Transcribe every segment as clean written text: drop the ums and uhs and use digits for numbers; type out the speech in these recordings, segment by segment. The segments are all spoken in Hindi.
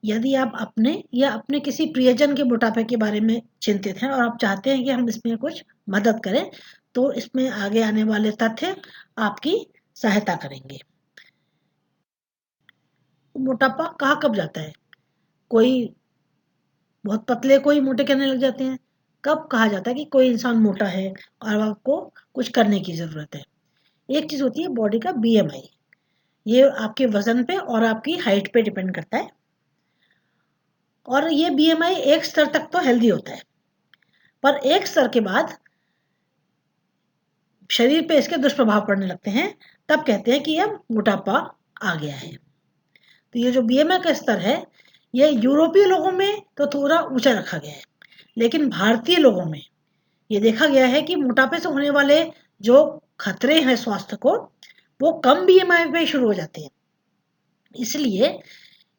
यदि आप अपने या अपने किसी प्रियजन के मोटापे के बारे में चिंतित हैं और आप चाहते हैं कि हम इसमें कुछ मदद करें, तो इसमें आगे आने वाले तथ्य आपकी सहायता करेंगे। मोटापा कहाँ कब जाता है? कोई बहुत पतले कोई मोटे कहने लग जाते हैं। कब कहा जाता है कि कोई इंसान मोटा है और आपको कुछ करने की ज़रूरत है? एक चीज़ होती है बॉडी का बीएमआई, ये आपके वजन पे और आपकी हाइट पे डिपेंड करता है, और ये बीएमआई एक स्तर तक तो हेल्दी होता है, पर एक स्तर के बाद शरीर पे इसके दुष्प्रभाव पड़ने लगते हैं, तब कहते हैं कि अब मोटापा आ गया है। तो ये जो बीएमआई का स्तर है, ये यूरोपीय लोगों में तो थोड़ा ऊंचा रखा गया है, लेकिन भारतीय लोगों में ये देखा गया है कि मोटापे से होने वाले जो खतरे हैं स्वास्थ्य को, वो कम बीएमआई पे शुरू हो जाते हैं। इसलिए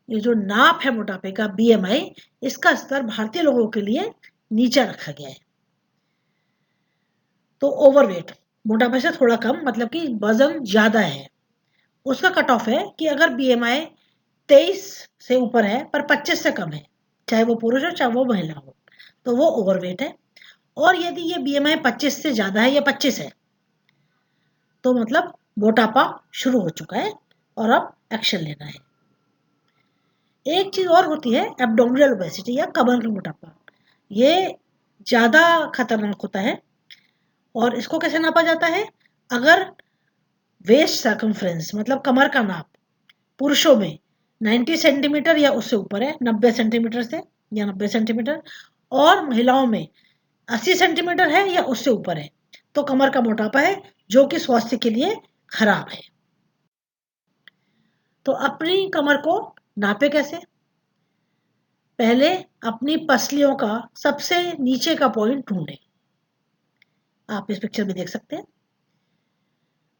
ये जो नाप है मोटापे का बीएमआई, इसका स्तर भारतीय लोगों के लिए नीचा रखा गया है। तो ओवरवेट, मोटापे से थोड़ा कम मतलब कि वजन ज्यादा है, उसका कट ऑफ है कि अगर बीएमआई 23 से ऊपर है पर 25 से कम है, चाहे वो पुरुष हो चाहे वो महिला हो, तो वो ओवरवेट है। और यदि ये बीएमआई 25 से ज्यादा है या 25 है, तो मतलब मोटापा शुरू हो चुका है और अब एक्शन लेना है। एक चीज और होती है एब्डोमिनल ओबेसिटी या कमर का मोटापा। ये ज्यादा खतरनाक होता है, और इसको कैसे नापा जाता है? अगर वेस्ट सर्कमफ्रेंस मतलब कमर का नाप पुरुषों में 90 सेंटीमीटर या उससे ऊपर है, 90 सेंटीमीटर से या 90 सेंटीमीटर, और महिलाओं में 80 सेंटीमीटर है या उससे ऊपर है, तो कमर का मोटापा है, जो कि स्वास्थ्य के लिए खराब है। तो अपनी कमर को नापे कैसे? पहले अपनी पसलियों का सबसे नीचे का पॉइंट ढूंढें, आप इस पिक्चर में देख सकते हैं।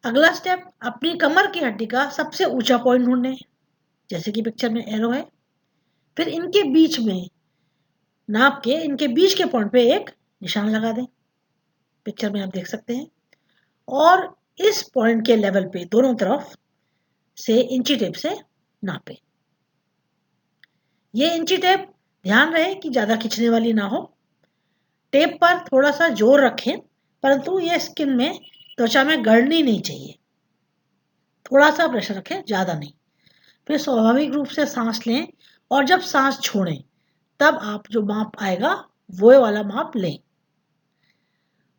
अगला स्टेप, अपनी कमर की हड्डी का सबसे ऊंचा पॉइंट ढूंढें, जैसे कि पिक्चर में एरो है। फिर इनके बीच में नाप के इनके बीच के पॉइंट पे एक निशान लगा दें, पिक्चर में आप देख सकते हैं। और इस पॉइंट के लेवल पे दोनों तरफ से इंची टेप से नापें। ये इंची टेप ध्यान रहे कि ज़्यादा खींचने वाली ना हो। टेप पर थोड़ा सा जोर रखें, परंतु ये स्किन में, त्वचा में गड़नी नहीं चाहिए। थोड़ा सा प्रेशर रखें, ज़्यादा नहीं। फिर स्वाभाविक रूप से सांस लें, और जब सांस छोड़ें तब आप जो माप आएगा वो वाला माप लें।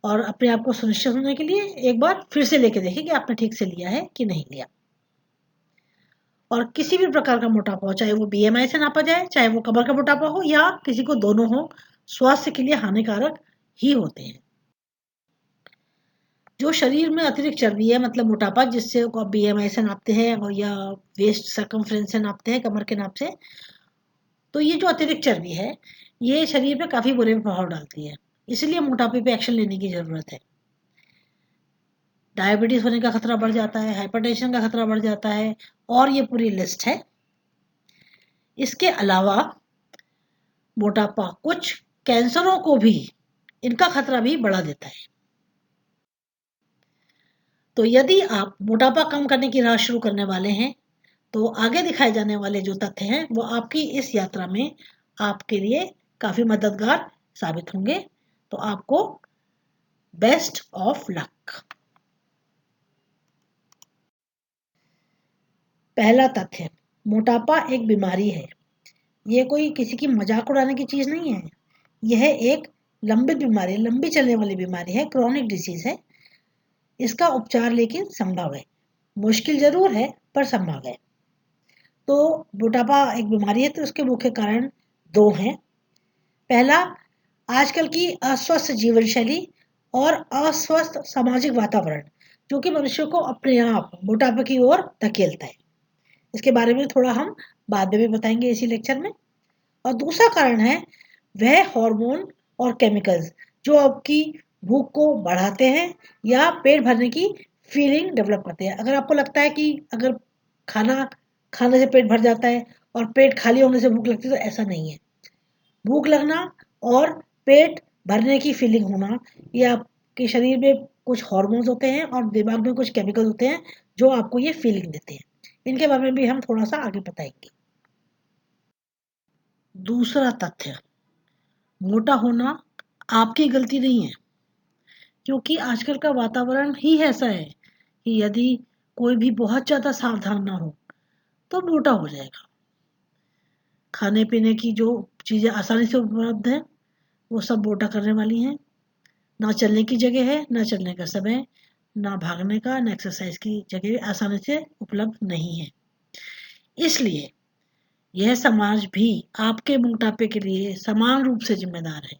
और अपने आप को सुनिश्चित होने के लिए एक बार फिर से लेके देखें कि आपने ठीक से लिया है कि नहीं लिया। और किसी भी प्रकार का मोटापा हो, चाहे वो बीएमआई से नापा जाए, चाहे वो कमर का मोटापा हो या किसी को दोनों हो, स्वास्थ्य के लिए हानिकारक ही होते हैं। जो शरीर में अतिरिक्त चर्बी है मतलब मोटापा, जिससे आप बीएमआई से नापते हैं और या वेस्ट सर्कमफ्रेंस से नापते हैं कमर के नाप से, तो ये जो अतिरिक्त चर्बी है ये शरीर पे काफी बुरे प्रभाव डालती है। इसलिए मोटापे पे एक्शन लेने की जरूरत है। डायबिटीज होने का खतरा बढ़ जाता है, हाइपरटेंशन का खतरा बढ़ जाता है, और ये पूरी लिस्ट है। इसके अलावा मोटापा कुछ कैंसरों को भी, इनका खतरा भी बढ़ा देता है। तो यदि आप मोटापा कम करने की राह शुरू करने वाले हैं, तो आगे दिखाए जाने वाले जो तथ्य हैं वो आपकी इस यात्रा में आपके लिए काफी मददगार साबित होंगे। तो आपको बेस्ट ऑफ लक। पहला तथ्य, मोटापा एक बीमारी है। ये कोई किसी की मजाक उड़ाने की चीज नहीं है। यह एक लंबी बीमारी, लंबी चलने वाली बीमारी है, क्रॉनिक डिसीज है। इसका उपचार लेकिन संभव है, मुश्किल जरूर है पर संभव है। तो मोटापा एक बीमारी है, तो उसके मुख्य कारण दो हैं। पहला, आजकल की अस्वस्थ जीवन शैली और अस्वस्थ सामाजिक वातावरण, जो कि मनुष्य को अपने आप मोटापे की ओर धकेलता है। इसके बारे में थोड़ा हम बाद में भी बताएंगे इसी लेक्चर में। और दूसरा कारण है वह हार्मोन और केमिकल्स जो आपकी भूख को बढ़ाते हैं या पेट भरने की फीलिंग डेवलप करते हैं। अगर आपको लगता है कि अगर खाना खाने से पेट भर जाता है और पेट खाली होने से भूख लगती है, तो ऐसा नहीं है। भूख लगना और पेट भरने की फीलिंग होना, ये आपके शरीर में कुछ हार्मोन्स होते हैं और दिमाग में कुछ केमिकल होते हैं जो आपको ये फीलिंग देते हैं। इनके बारे में भी हम थोड़ा सा आगे बताएंगे। दूसरा तथ्य, मोटा होना आपकी गलती नहीं है, क्योंकि आजकल का वातावरण ही ऐसा है कि यदि कोई भी बहुत ज़्यादा सावधान ना हो तो मोटा हो जाएगा। खाने पीने की जो चीज़ें आसानी से उपलब्ध हैं वो सब मोटा करने वाली हैं। ना चलने की जगह है, ना चलने का समय, ना भागने का, ना एक्सरसाइज की जगह आसानी से उपलब्ध नहीं है। इसलिए यह समाज भी आपके मोटापे के लिए समान रूप से जिम्मेदार है,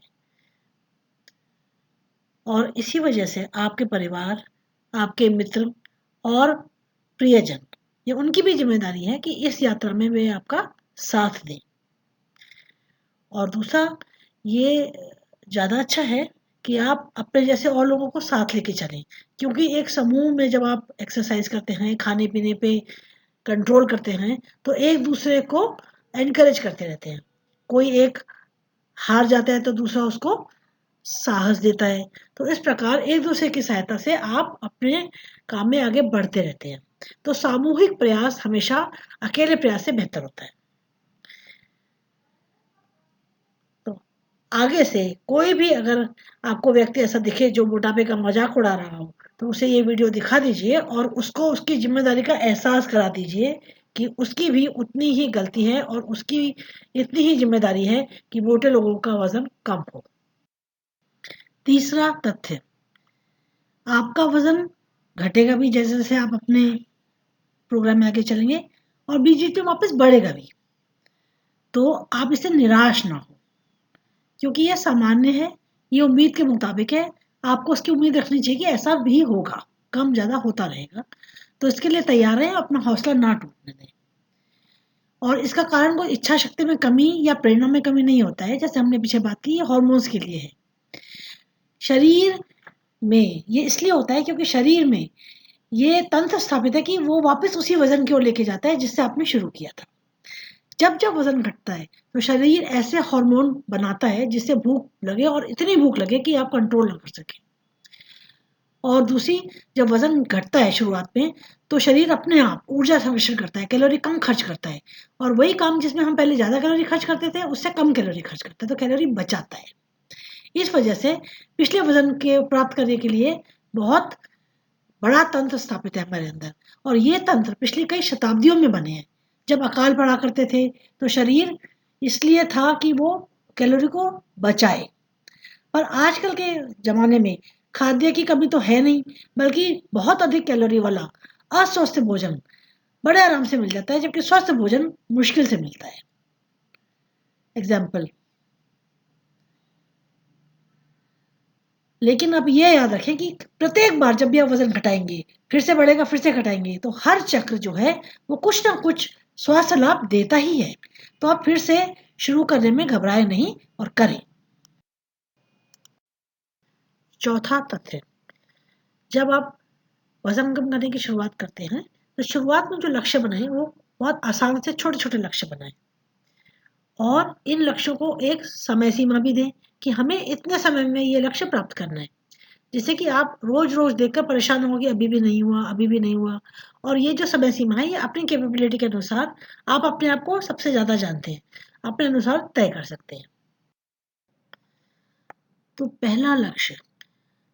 और इसी वजह से आपके परिवार, आपके मित्र और प्रियजन, ये उनकी भी जिम्मेदारी है कि इस यात्रा में वे आपका साथ दें। और दूसरा, ये ज़्यादा अच्छा है कि आप अपने जैसे और लोगों को साथ लेके चलें, क्योंकि एक समूह में जब आप एक्सरसाइज करते हैं, खाने पीने पे कंट्रोल करते हैं, तो एक दूसरे को एनकरेज करते रहते हैं। कोई एक हार जाता है तो दूसरा उसको साहस देता है। तो इस प्रकार एक दूसरे की सहायता से आप अपने काम में आगे बढ़ते रहते हैं। तो सामूहिक प्रयास हमेशा अकेले प्रयास से बेहतर होता है। तो आगे से कोई भी अगर आपको व्यक्ति ऐसा दिखे जो मोटापे का मजाक उड़ा रहा हो, तो उसे ये वीडियो दिखा दीजिए और उसको उसकी जिम्मेदारी का एहसास करा दीजिए कि उसकी भी उतनी ही गलती है और उसकी इतनी ही जिम्मेदारी है कि मोटे लोगों का वजन कम हो। तीसरा तथ्य, आपका वजन घटेगा भी जैसे जैसे आप अपने प्रोग्राम में आगे चलेंगे, और बीच बीच में वापस बढ़ेगा भी। तो आप इससे निराश ना हो, क्योंकि यह सामान्य है, ये उम्मीद के मुताबिक है। आपको उसकी उम्मीद रखनी चाहिए कि ऐसा भी होगा, कम ज़्यादा होता रहेगा। तो इसके लिए तैयार रहें, अपना हौसला ना टूटने दें। और इसका कारण कोई इच्छा शक्ति में कमी या प्रेरणा में कमी नहीं होता है, जैसे हमने पीछे बात की, ये हॉर्मोन्स के लिए है। शरीर में ये इसलिए होता है क्योंकि शरीर में ये तंत्र स्थापित है कि वो वापस उसी वजन की ओर लेके जाता है जिससे आपने शुरू किया था। जब जब वजन घटता है तो शरीर ऐसे हार्मोन बनाता है जिससे भूख लगे, और इतनी भूख लगे कि आप कंट्रोल ना कर सके। और दूसरी, जब वजन घटता है शुरुआत में, तो शरीर अपने आप ऊर्जा संरक्षण करता है, कैलोरी कम खर्च करता है, और वही काम जिसमें हम पहले ज़्यादा कैलोरी खर्च करते थे उससे कम कैलोरी खर्च करता है, तो कैलोरी बचाता है। इस वजह से पिछले वजन के प्राप्त करने के लिए बहुत बड़ा तंत्र स्थापित है हमारे अंदर। और ये तंत्र पिछली कई शताब्दियों में बने हैं। जब अकाल पड़ा करते थे तो शरीर इसलिए था कि वो कैलोरी को बचाए। पर आजकल के ज़माने में खाद्य की कमी तो है नहीं, बल्कि बहुत अधिक कैलोरी वाला अस्वस्थ भोजन बड़े आराम से मिल जाता है, जबकि स्वस्थ भोजन मुश्किल से मिलता है। एग्जाम्पल, लेकिन अब ये याद रखें कि प्रत्येक बार जब भी आप वजन घटाएंगे, फिर से बढ़ेगा, फिर से घटाएंगे, तो हर चक्र जो है वो कुछ ना कुछ स्वास्थ्य लाभ देता ही है। तो आप फिर से शुरू करने में घबराए नहीं और करें। चौथा तथ्य, जब आप वजन कम करने की शुरुआत करते हैं तो शुरुआत में जो लक्ष्य बनाए वो बहुत आसान से छोटे छोटे लक्ष्य बनाएं, और इन लक्ष्यों को एक समय सीमा भी दें कि हमें इतने समय में ये लक्ष्य प्राप्त करना है, जिससे कि आप रोज रोज देखकर परेशान होंगे, अभी भी नहीं हुआ, अभी भी नहीं हुआ। और ये जो समय सीमा है, ये अपनी कैपेबिलिटी के अनुसार, आप अपने आप को सबसे ज़्यादा जानते हैं, अपने अनुसार तय कर सकते हैं। तो पहला लक्ष्य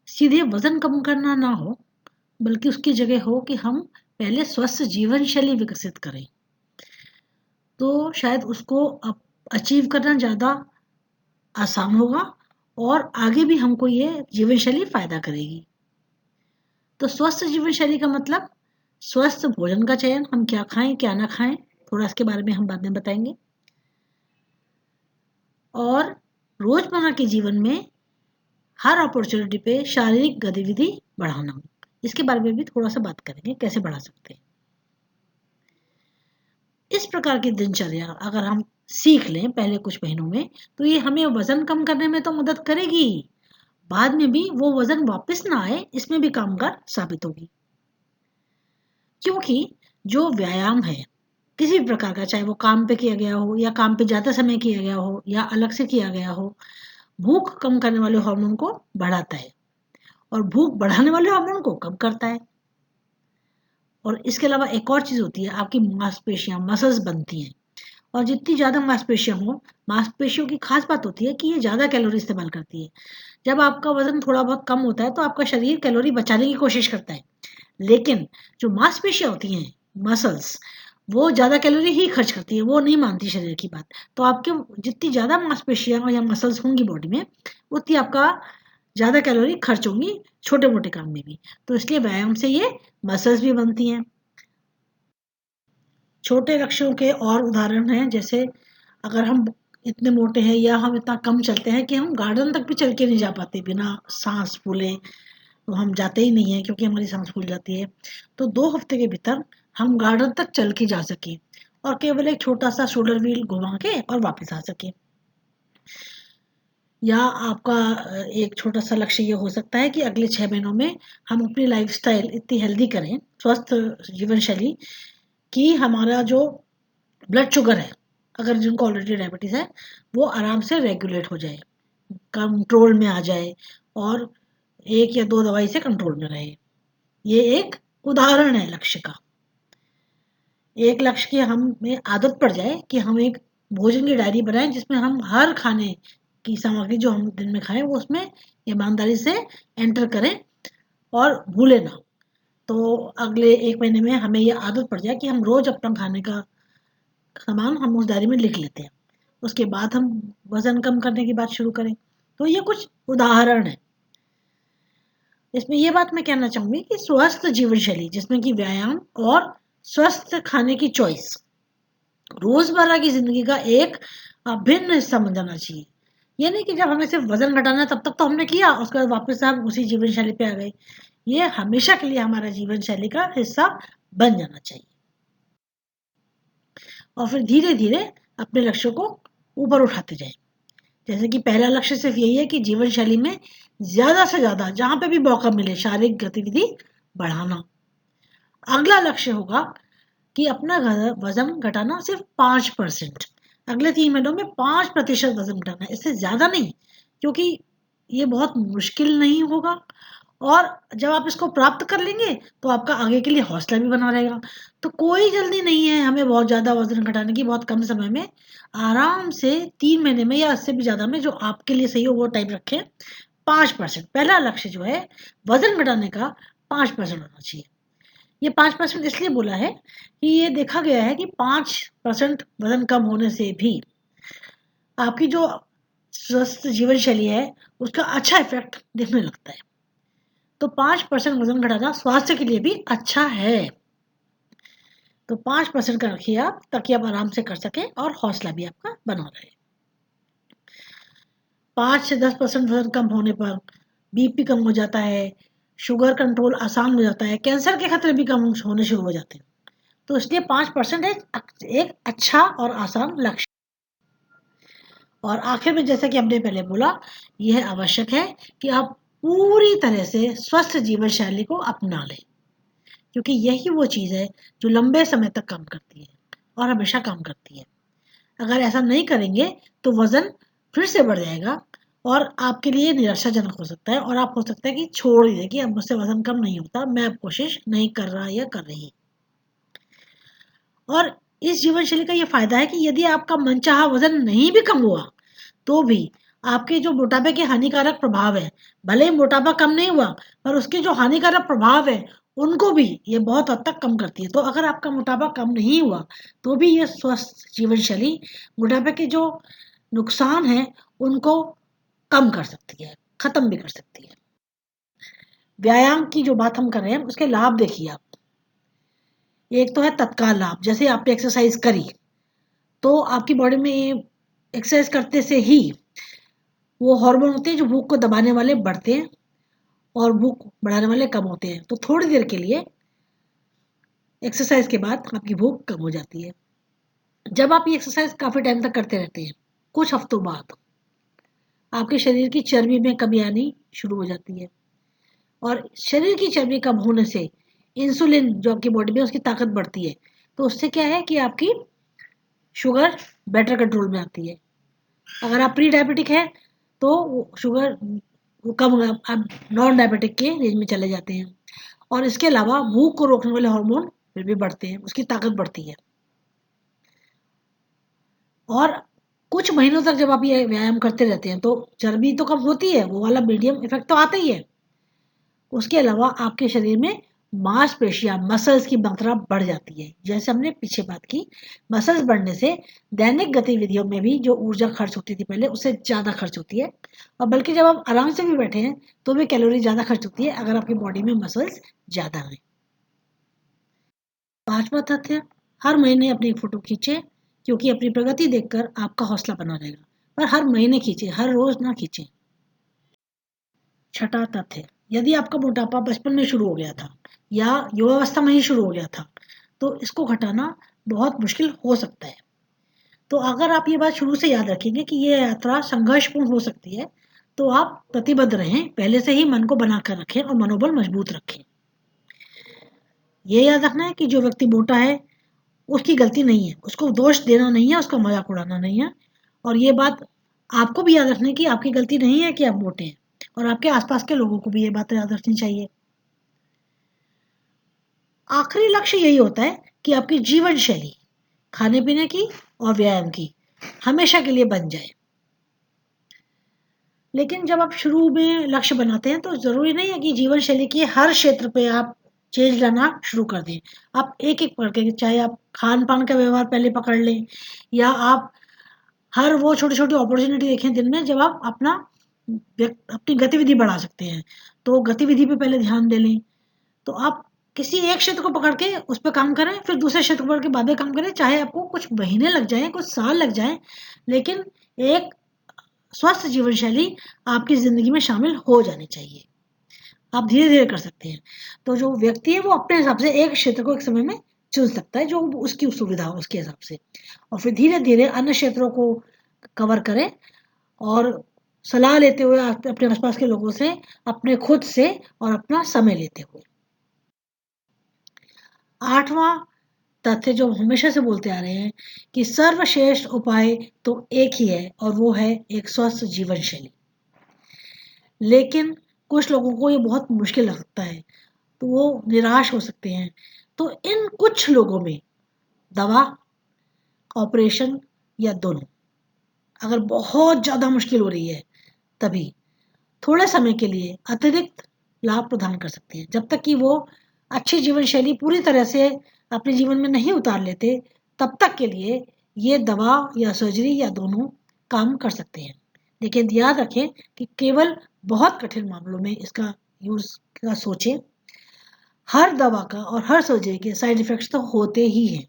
सीधे वजन कम करना ना हो, बल्कि उसकी जगह हो कि हम पहले स्वस्थ जीवन शैली विकसित करें। तो शायद उसको अचीव करना ज़्यादा आसान होगा, और आगे भी हमको ये जीवन शैली फायदा करेगी। तो स्वस्थ जीवन शैली का मतलब स्वस्थ भोजन का चयन, हम क्या खाएं क्या ना खाएं, थोड़ा इसके बारे में हम बाद में बताएंगे। और रोजमर्रा के जीवन में हर अपॉर्चुनिटी पे शारीरिक गतिविधि बढ़ाना, इसके बारे में भी थोड़ा सा बात करेंगे, कैसे बढ़ा सकते हैं। इस प्रकार की दिनचर्या अगर हम सीख लें पहले कुछ महीनों में, तो ये हमें वजन कम करने में तो मदद करेगी, बाद में भी वो वजन वापस ना आए इसमें भी कामगार साबित होगी। क्योंकि जो व्यायाम है किसी भी प्रकार का, चाहे वो काम पे किया गया हो या काम पे ज़्यादा समय किया गया हो या अलग से किया गया हो, भूख कम करने वाले हार्मोन को बढ़ाता है और भूख बढ़ाने वाले हार्मोन को कम करता है। और इसके अलावा एक और चीज़ होती है, आपकी मांसपेशियां, मसल्स बनती हैं, और जितनी ज़्यादा मांसपेशियाँ हों, मांसपेशियों की खास बात होती है कि ये ज़्यादा कैलोरी इस्तेमाल करती है। जब आपका वज़न थोड़ा बहुत कम होता है तो आपका शरीर कैलोरी बचाने की कोशिश करता है। लेकिन जो मांसपेशियाँ होती हैं, मसल्स, वो ज़्यादा कैलोरी ही खर्च करती है, वो नहीं मानती शरीर की बात। तो आपके जितनी ज़्यादा मांसपेशियाँ या मसल्स होंगी बॉडी में, उतनी आपका ज़्यादा कैलोरी खर्च होंगी छोटे-मोटे काम में भी। तो इसलिए व्यायाम से ये मसल्स भी बनती हैं। छोटे लक्ष्यों के और उदाहरण हैं, जैसे अगर हम इतने मोटे हैं या हम इतना कम चलते हैं कि हम गार्डन तक भी चल के नहीं जा पाते बिना साँस फूले, तो हम जाते ही नहीं हैं क्योंकि हमारी साँस फूल जाती है। तो 2 हफ्ते के भीतर हम गार्डन तक चल के जा सकें और केवल एक छोटा-सा शोल्डर व्हील घुमा के और वापस आ सकें। या आपका एक छोटा-सा लक्ष्य ये हो सकता है कि अगले 6 महीनों में हम अपनी लाइफ़स्टाइल इतनी हेल्दी करें, स्वस्थ जीवन शैली, कि हमारा जो ब्लड शुगर है, अगर जिनको ऑलरेडी डायबिटीज़ है, वो आराम से रेगुलेट हो जाए, कंट्रोल में आ जाए और 1 या 2 दवाई से कंट्रोल में रहे। ये एक उदाहरण है लक्ष्य का। एक लक्ष्य की हमें आदत पड़ जाए कि हम एक भोजन की डायरी बनाएँ जिसमें हम हर खाने की सामग्री जो हम दिन में खाएँ वो उसमें ईमानदारी से एंटर करें और भूलें ना। तो अगले 1 महीने में हमें ये आदत पड़ जाए कि हम रोज़ अपना खाने का सामान हम उस डायरी में लिख लेते हैं। उसके बाद हम वज़न कम करने की बात शुरू करें। तो ये कुछ उदाहरण हैं। इसमें ये बात मैं कहना चाहूँगी कि स्वस्थ जीवन शैली जिसमें कि व्यायाम और स्वस्थ खाने की चॉइस रोज़मर्रा की ज़िंदगी का एक अभिन्न हिस्सा बन जाना चाहिए। ये नहीं कि जब हमें सिर्फ़ वज़न घटाना है तब तक तो हमने किया, उसके बाद वापस से हम उसी जीवन शैली पे आ गए। ये हमेशा के लिए हमारा जीवन शैली का हिस्सा बन जाना चाहिए। और फिर धीरे-धीरे अपने लक्ष्यों को ऊपर उठाते जाएँ। जैसे कि पहला लक्ष्य सिर्फ़ यही है कि जीवन शैली में ज़्यादा से ज़्यादा जहाँ पे भी मौका मिले शारीरिक गतिविधि बढ़ाना। अगला लक्ष्य होगा कि अपना वज़न घटाना सिर्फ़ 5%। अगले 3 महीनों में 5% वज़न घटाना है, इससे ज़्यादा नहीं, क्योंकि ये बहुत मुश्किल नहीं होगा और जब आप इसको प्राप्त कर लेंगे, तो आपका आगे के लिए हौसला भी बना रहेगा। तो कोई जल्दी नहीं है हमें बहुत ज़्यादा वज़न घटाने की, बहुत कम समय में, आराम से 3 महीने में या इससे भी ज़्यादा में जो आपके लिए सही हो वो टाइम रखें। 5% पहला लक्ष्य जो है वज़न घटाने का 5% होना चाहिए। ये 5% इसलिए बोला है कि ये देखा गया है कि 5% वज़न कम होने से भी आपकी जो स्वस्थ जीवन शैली है, उसका अच्छा इफ़ेक्ट दिखने लगता है। तो 5% वज़न घटाना स्वास्थ्य के लिए भी अच्छा है। तो 5% का रखिए आप ताकि आप आराम से कर सकें और हौसला भी आपका बना रहे। 5 से 10% वज़न कम होने पर बीपी कम हो जाता है, शुगर कंट्रोल आसान हो जाता है, कैंसर के खतरे भी कम होने शुरू हो जाते हैं। तो इसलिए 5% एक अच्छा और आसान लक्ष्य। और आखिर में जैसा कि हमने पहले बोला, यह आवश्यक है कि आप पूरी तरह से स्वस्थ जीवन शैली को अपना लें, क्योंकि यही वो चीज़ है जो लंबे समय तक काम करती है और हमेशा काम करती है। अगर ऐसा नहीं करेंगे तो वज़न फिर से बढ़ जाएगा और आपके लिए निराशाजनक हो सकता है और आप हो सकता है कि छोड़ ही दें कि अब मुझसे वज़न कम नहीं होता, मैं अब कोशिश नहीं कर रहा या कर रही। और इस जीवन शैली का ये फ़ायदा है कि यदि आपका मनचाहा वज़न नहीं भी कम हुआ, तो भी आपके जो मोटापे के हानिकारक प्रभाव हैं, भले ही मोटापा कम नहीं हुआ, पर उसके जो हानिकारक प्रभाव हैं, उनको भी ये बहुत हद तक कम करती है। तो अगर आपका मोटापा कम नहीं हुआ, तो भी ये स्वस्थ जीवन शैली मोटापे के जो नुकसान हैं, उनको कम कर सकती है, खत्म भी कर सकती है। व्यायाम की जो बात हम कर रहे हैं, उसके लाभ देखिए आप। एक तो है तत्काल लाभ, जैसे आपने एक्सरसाइज करी, तो आपकी बॉडी में एक्सरसाइज करते से ही वो हार्मोन होते हैं जो भूख को दबाने वाले बढ़ते हैं और भूख बढ़ाने वाले कम होते हैं। तो थोड़ी देर के लिए एक्सरसाइज के बाद आपकी भूख कम हो जाती है। जब आप ये एक्सरसाइज काफ़ी टाइम तक करते रहते हैं, कुछ हफ्तों बाद आपके शरीर की चर्बी में कमी आनी शुरू हो जाती है और शरीर की चर्बी कम होने से इंसुलिन जो आपकी बॉडी में उसकी ताकत बढ़ती है। तो उससे क्या है कि आपकी शुगर बेटर कंट्रोल में आती है। अगर आप प्री डायबिटिक हैं तो शुगर कम हो, आप नॉन डायबिटिक के रेंज में चले जाते हैं। और इसके अलावा भूख को रोकने वाले हार्मोन फिर भी बढ़ते हैं, उसकी ताकत बढ़ती है। और कुछ महीनों तक जब आप ये व्यायाम करते रहते हैं तो चर्बी तो कम होती है, वो वाला मीडियम इफेक्ट तो आता ही है। उसके अलावा आपके शरीर में मांसपेशियां मसल्स की मात्रा बढ़ जाती है। जैसे हमने पीछे बात की, मसल्स बढ़ने से दैनिक गतिविधियों में भी जो ऊर्जा खर्च होती थी पहले, उससे ज़्यादा खर्च होती है। और बल्कि जब आप आराम से भी बैठे हैं तो भी कैलोरी ज़्यादा खर्च होती है अगर आपकी बॉडी में मसल्स ज़्यादा हैं। पांचवा तथ्य, हर महीने अपनी फोटो खींचे, क्योंकि अपनी प्रगति देखकर आपका हौसला बना रहेगा। पर हर महीने खींचे, हर रोज ना खींचे। छठा तथ्य, यदि आपका मोटापा बचपन में शुरू हो गया था या युवावस्था में ही शुरू हो गया था तो इसको घटाना बहुत मुश्किल हो सकता है। तो अगर आप ये बात शुरू से याद रखेंगे कि ये यात्रा संघर्षपूर्ण हो सकती है, तो आप प्रतिबद्ध रहें, पहले से ही मन को बनाकर रखें और मनोबल मजबूत रखें। ये याद रखना है कि जो व्यक्ति मोटा है उसकी गलती नहीं है, उसको दोष देना नहीं है, उसका मजाक उड़ाना नहीं है। और ये बात आपको भी याद रखनी है कि आपकी गलती नहीं है कि आप मोटे हैं, और आपके आसपास के लोगों को भी ये बात याद रखनी चाहिए। आखिरी लक्ष्य यही होता है कि आपकी जीवन शैली, खाने पीने की और व्यायाम की, हमेशा के लिए बन जाए। लेकिन जब आप शुरू में लक्ष्य बनाते हैं तो ज़रूरी नहीं है कि जीवन शैली के हर क्षेत्र पे आप चेंज लाना शुरू कर दें। आप एक-एक पकड़ के, चाहे आप खान-पान का व्यवहार पहले पकड़ लें या आप हर वो छोटी-छोटी अपॉर्च्युनिटी देखें दिन में जब आप अपनी गतिविधि बढ़ा सकते हैं। तो गतिविधि पे पहले ध्यान दे लें। तो आप किसी एक क्षेत्र को पकड़ के उस पे काम करें, फिर दूसरे क्षेत्र को पकड़ के बाद में काम करें। चाहे आपको कुछ महीने लग जाएँ, कुछ साल लग जाएँ, लेकिन एक स्वस्थ जीवन शैली आपकी ज़िंदगी में शामिल हो जानी चाहिए। आप धीरे-धीरे कर सकते हैं। तो जो व्यक्ति है वो अपने हिसाब से एक क्षेत्र को एक समय में चुन सकता है, जो उसकी सुविधा हो उसके हिसाब से। और फिर धीरे-धीरे अन्य क्षेत्रों को कवर करें और सलाह लेते हुए आप अपने आस-पास के लोगों से, अपने खुद से और अपना समय लेते हुए। 8वां तथ्य जो हम हमेशा से बोलते आ रहे हैं कि सर्वश्रेष्ठ उपाय तो एक ही है और वो है एक स्वस्थ जीवन शैली। लेकिन कुछ लोगों को ये बहुत मुश्किल लगता है, तो वो निराश हो सकते हैं। तो इन कुछ लोगों में दवा, ऑपरेशन या दोनों, अगर बहुत ज़्यादा मुश्किल हो रही है तभी थोड़े समय के लिए अतिरिक्त लाभ प्रदान कर सकते हैं। जब तक कि वो अच्छी जीवन शैली पूरी तरह से अपने जीवन में नहीं उतार लेते, तब तक के लिए ये दवा या सर्जरी या दोनों काम कर सकते हैं। लेकिन याद रखें कि केवल बहुत कठिन मामलों में इसका यूज़ का सोचें। हर दवा का और हर सर्जरी के साइड इफ़ेक्ट्स तो होते ही हैं।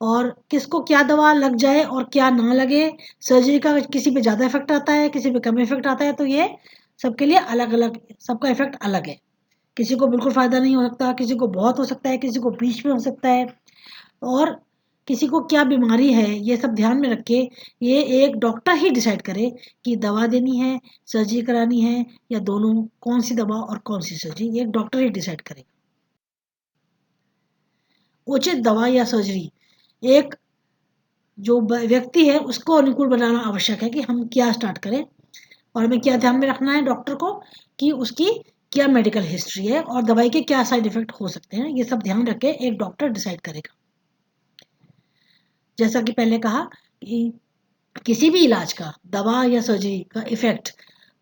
और किसको क्या दवा लग जाए और क्या ना लगे, सर्जरी का किसी पे ज़्यादा इफ़ेक्ट आता है, किसी पे कम इफ़ेक्ट आता है, तो ये सबके लिए अलग-अलग, सबका इफ़ेक्ट अलग है। किसी को बिल्कुल फ़ायदा नहीं हो सकता, किसी को बहुत हो सकता है, किसी को बीच में हो सकता है, और किसी को क्या बीमारी है, ये सब ध्यान में रख के ये एक डॉक्टर ही डिसाइड करे कि दवा देनी है, सर्जरी करानी है या दोनों, कौन-सी दवा और कौन-सी सर्जरी, ये एक डॉक्टर ही डिसाइड करेगा। उचित दवा या सर्जरी एक जो व्यक्ति है उसको अनुकूल बनाना आवश्यक है कि हम क्या स्टार्ट करें, और हमें क्या ध्यान में रखना है डॉक्टर को कि उसकी क्या मेडिकल हिस्ट्री है और दवाई के क्या साइड इफेक्ट हो सकते हैं, ये सब ध्यान रख के एक डॉक्टर डिसाइड करेगा। जैसा कि पहले कहा कि किसी भी इलाज का, दवा या सर्जरी का इफेक्ट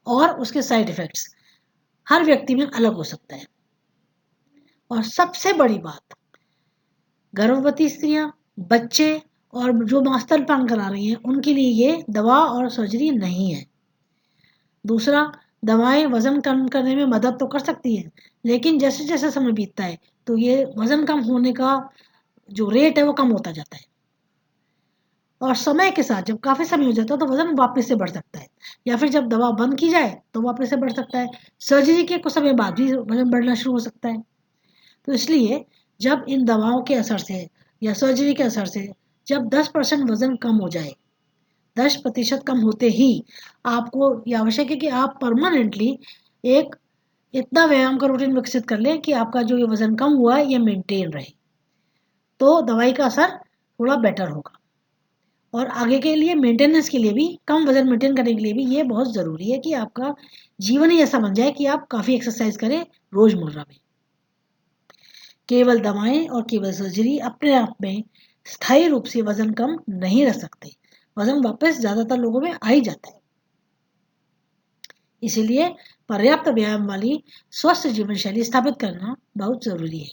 और उसके साइड इफेक्ट्स हर व्यक्ति में अलग हो सकता है। और सबसे बड़ी बात, गर्भवती स्त्रियां, बच्चे और जो माँ स्तनपान करा रही हैं उनके लिए ये दवा और सर्जरी नहीं है। दूसरा, दवाएं वजन कम करने में मदद तो कर सकती हैं, लेकिन जैसे जैसे समय बीतता है तो ये वजन कम होने का जो रेट है वो कम होता जाता है, और समय के साथ जब काफ़ी समय हो जाता है तो वजन वापस से बढ़ सकता है, या फिर जब दवा बंद की जाए तो वापस से बढ़ सकता है। सर्जरी के कुछ समय बाद भी वजन बढ़ना शुरू हो सकता है। तो इसलिए जब इन दवाओं के असर से या सर्जरी के असर से जब 10% वजन कम हो जाए, 10% कम होते ही आपको ये आवश्यक है कि आप परमानेंटली एक इतना व्यायाम का रूटीन विकसित कर लें कि आपका जो ये वजन कम हुआ है ये मेंटेन रहे। तो दवाई का असर थोड़ा बेटर होगा, और आगे के लिए मेंटेनेंस के लिए भी, कम वजन मेंटेन करने के लिए भी ये बहुत ज़रूरी है कि आपका जीवन ही ऐसा बन जाए कि आप काफ़ी एक्सरसाइज करें रोज़मर्रा में। केवल दवाएं और केवल सर्जरी अपने आप में स्थायी रूप से वजन कम नहीं रख सकते। वजन वापस ज्यादातर लोगों में आ ही जाता है। इसीलिए पर्याप्त व्यायाम वाली स्वस्थ जीवन शैली स्थापित करना बहुत जरूरी है।